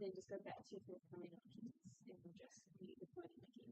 then just go back to your forthcoming options and we'll just mute the phone again.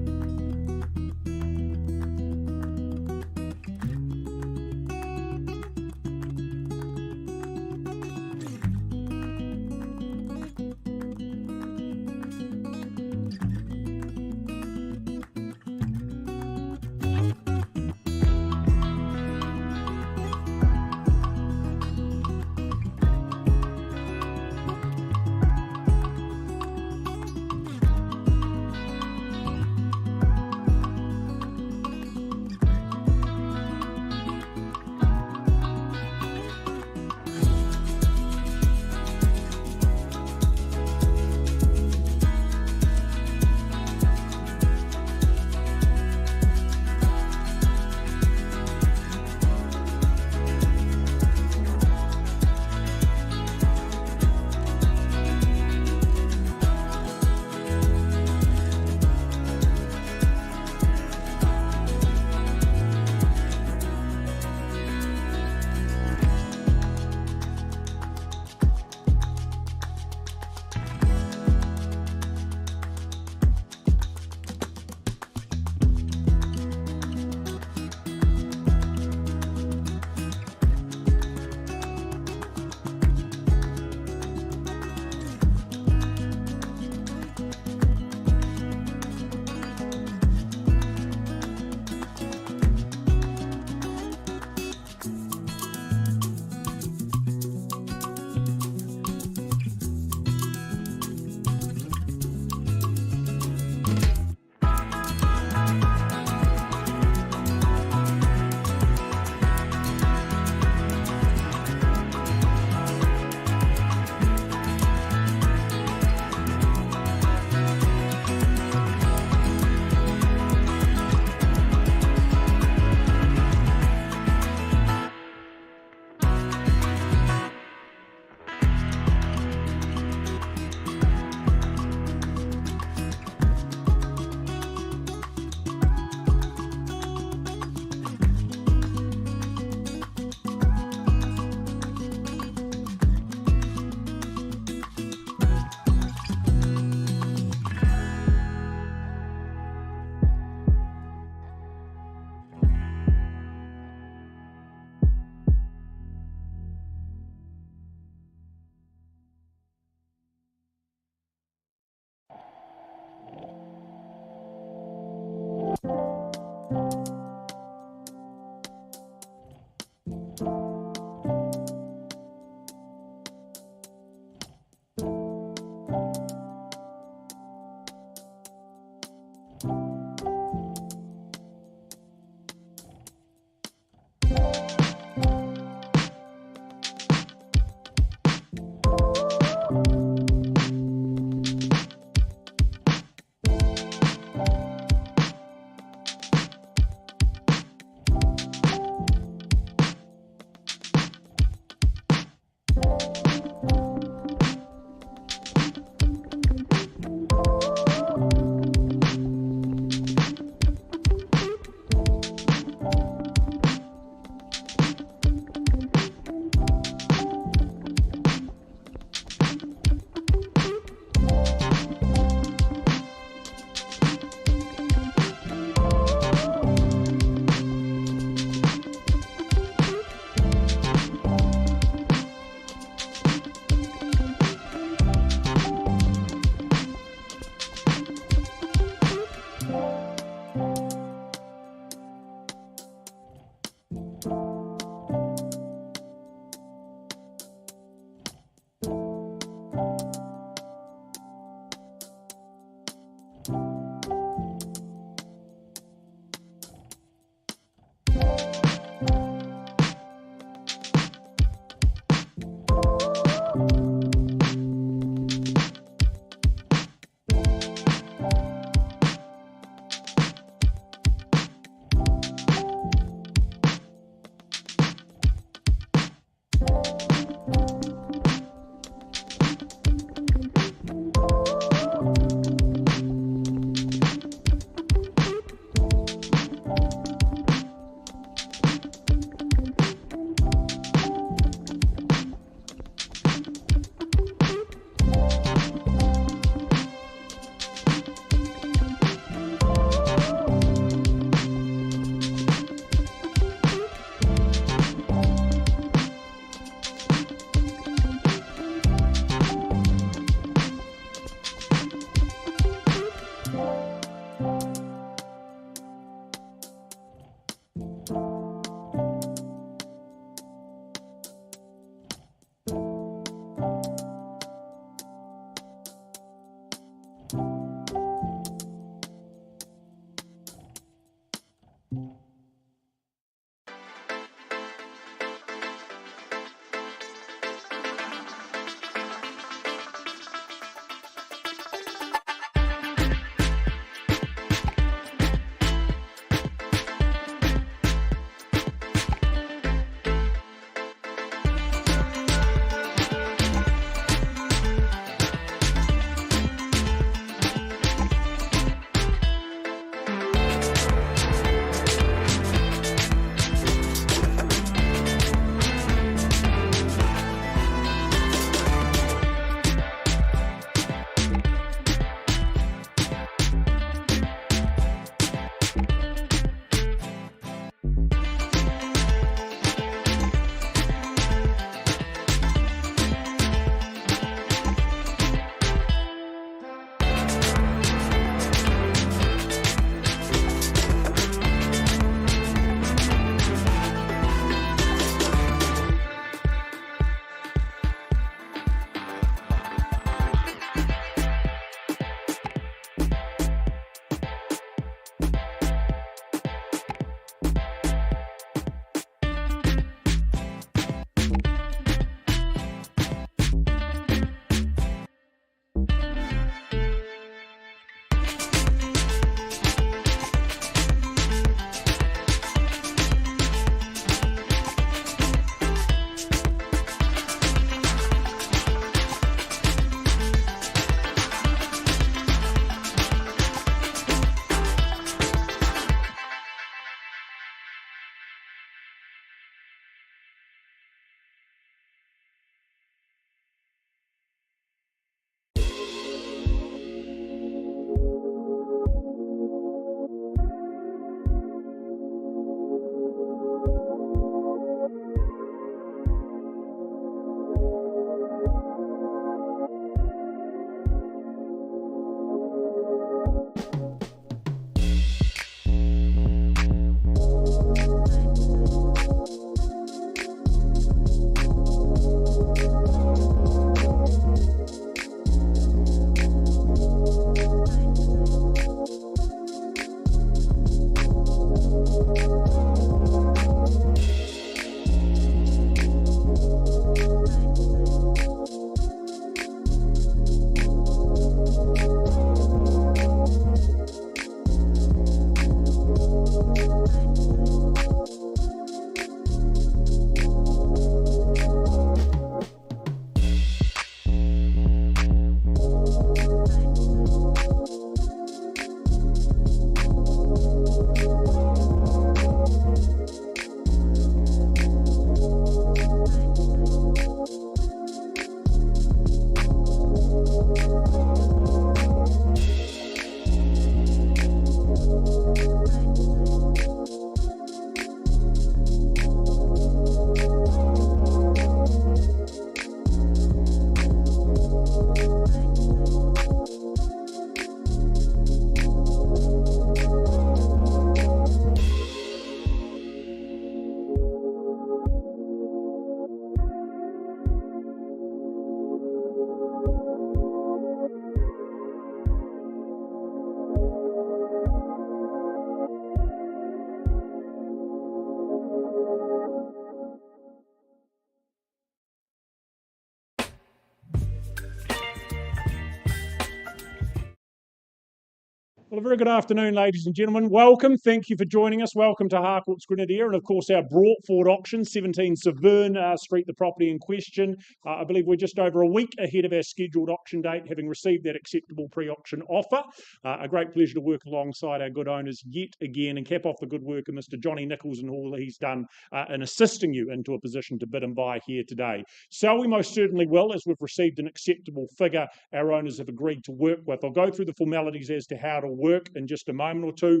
Well, a very good afternoon, ladies and gentlemen. Welcome. Thank you for joining us. Welcome to Harcourt's Grenadier and, of course, our brought forward auction, 17 Severn Street, the property in question. I believe we're just over a week ahead of our scheduled auction date, having received that acceptable pre-auction offer. A great pleasure to work alongside our good owners yet again and cap off the good work of Mr. Johnny Nichols and all that he's done in assisting you into a position to bid and buy here today. So we most certainly will, as we've received an acceptable figure our owners have agreed to work with. I'll go through the formalities as to how to work in just a moment or two.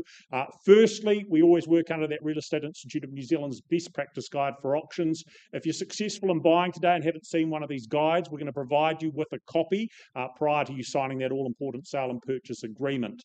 Firstly, we always work under that Real Estate Institute of New Zealand's best practice guide for auctions. If you're successful in buying today and haven't seen one of these guides, we're going to provide you with a copy prior to you signing that all-important sale and purchase agreement.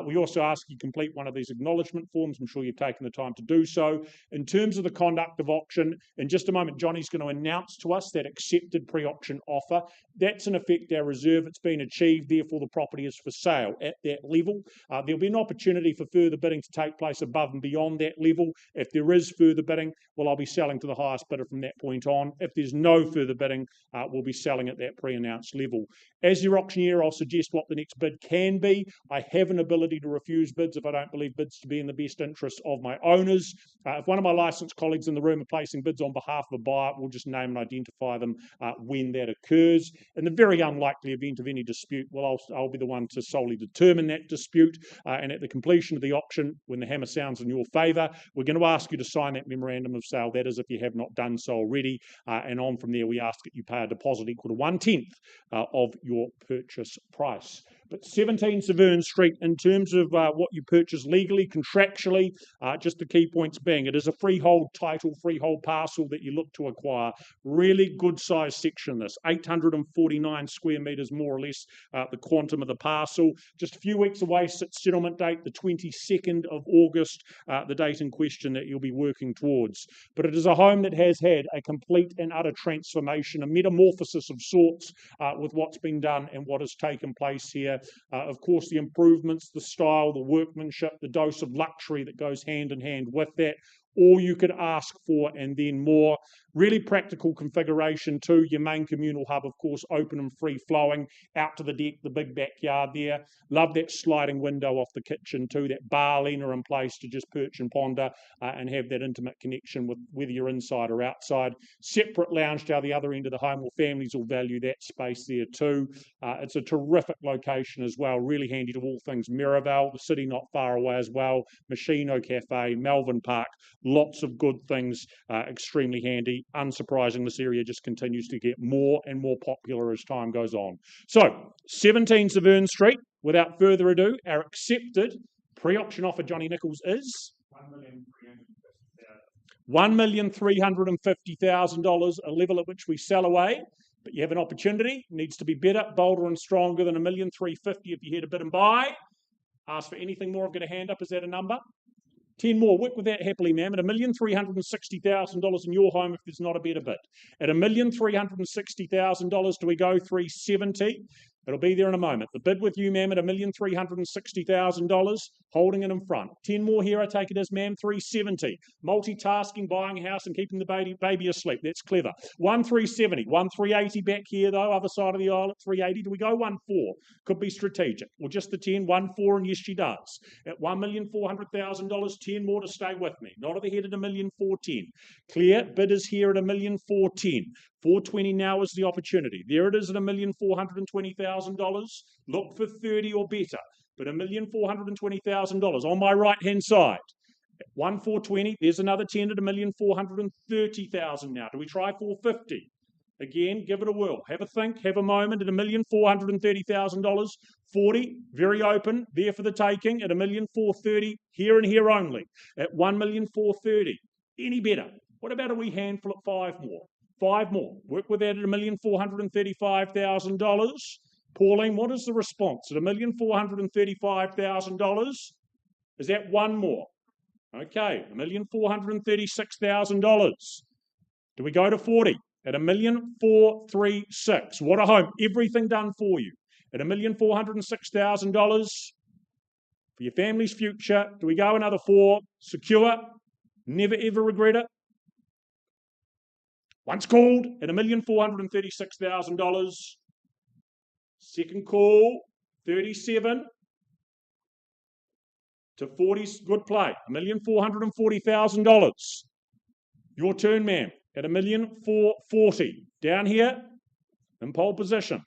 We also ask you complete one of these acknowledgement forms. I'm sure you've taken the time to do so. In terms of the conduct of auction, in just a moment, Johnny's going to announce to us that accepted pre-auction offer. That's in effect our reserve. It's been achieved, therefore the property is for sale at that level. There'll be an opportunity for further bidding to take place above and beyond that level. If there is further bidding, well, I'll be selling to the highest bidder from that point on. If there's no further bidding, we'll be selling at that pre-announced level. As your auctioneer, I'll suggest what the next bid can be. I have an ability to refuse bids if I don't believe bids to be in the best interest of my owners. If one of my licensed colleagues in the room are placing bids on behalf of a buyer, we'll just name and identify them when that occurs. In the very unlikely event of any dispute, well, I'll be the one to solely determine that dispute. And at the completion of the auction, when the hammer sounds in your favour, we're going to ask you to sign that memorandum of sale. That is, if you have not done so already. And on from there, we ask that you pay a deposit equal to 1/10 of your purchase price. But 17 Severn Street, in terms of what you purchase legally, contractually, just the key points being, it is a freehold title, freehold parcel that you look to acquire. Really good size section this, 849 square metres more or less, the quantum of the parcel. Just a few weeks away, settlement date, the 22nd of August, the date in question that you'll be working towards. But it is a home that has had a complete and utter transformation, a metamorphosis of sorts with what's been done and what has taken place here. Of course, the improvements, the style, the workmanship, the dose of luxury that goes hand in hand with that. All you could ask for and then more. Really practical configuration too. Your main communal hub, of course, open and free flowing out to the deck, the big backyard there. Love that sliding window off the kitchen too. That bar leaner in place to just perch and ponder and have that intimate connection with whether you're inside or outside. Separate lounge down the other end of the home. Well, families will value that space there too. It's a terrific location as well. Really handy to all things Mirabel, the city not far away as well. Machino Cafe, Melvin Park. Lots of good things, extremely handy. Unsurprising, this area just continues to get more and more popular as time goes on. So, 17 Severn Street, without further ado, our accepted pre-auction offer, Johnny Nichols, is $1,350,000, a level at which we sell away. But you have an opportunity, needs to be better, bolder and stronger than $1,350,000 if you're here to bid and buy. Ask for anything more, I've got a hand up, is that a number? 10 more, work with that happily, ma'am. At $1,360,000 in your home if there's not a better bid. At $1,360,000, do we go 370? It'll be there in a moment. The bid with you, ma'am, at $1,360,000, holding it in front. 10 more here, I take it as, ma'am, 370. Multitasking, buying a house and keeping the baby asleep. That's clever. 1,370. 1,380 back here, though, other side of the aisle at 380. Do we go 1,400? Could be strategic. Or just the 10, 1,400, and yes, she does. At $1,400,000, 10 more to stay with me. Not at the head at $1,410,000. Clear. Bid is here at $1,410,000. 420 now is the opportunity. There it is at $1,420,000. Look for 30 or better, but $1,420,000 on my right-hand side. At 1,420, there's another 10 at $1,430,000 now. Do we try 450? Again, give it a whirl. Have a think, have a moment at $1,430,000. 40, very open, there for the taking at $1,430,000, here and here only. At $1,430,000, any better? What about a wee handful at 5 more? 5 more. Work with that at $1,435,000. Pauline, what is the response? At $1,435,000, is that 1 more? Okay, $1,436,000. Do we go to 40? At $1,436,000. What a home. Everything done for you. At $1,406,000 for your family's future. Do we go another 4? Secure. Never ever regret it. Once called at $1,436,000. Second call, 37. to 40. Good play. $1,440,000. Your turn, ma'am. At $1,440,000. Down here, in pole position.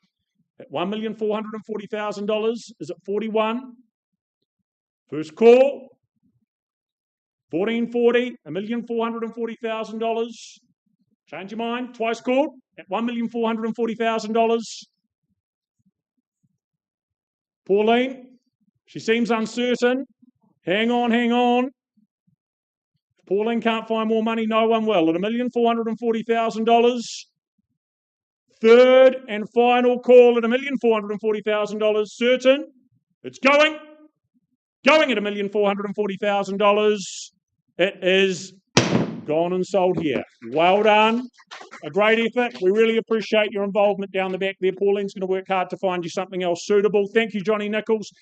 At $1,440,000. Is it 41? First call. 1440, $1,440,000. Change your mind. Twice called at $1,440,000. Pauline, she seems uncertain. Hang on, hang on. If Pauline can't find more money, no one will. At $1,440,000. Third and final call at $1,440,000. Certain. It's going. Going at $1,440,000. It is gone and sold here. Well done. A great effort. We really appreciate your involvement down the back there. Pauline's going to work hard to find you something else suitable. Thank you, Johnny Nichols.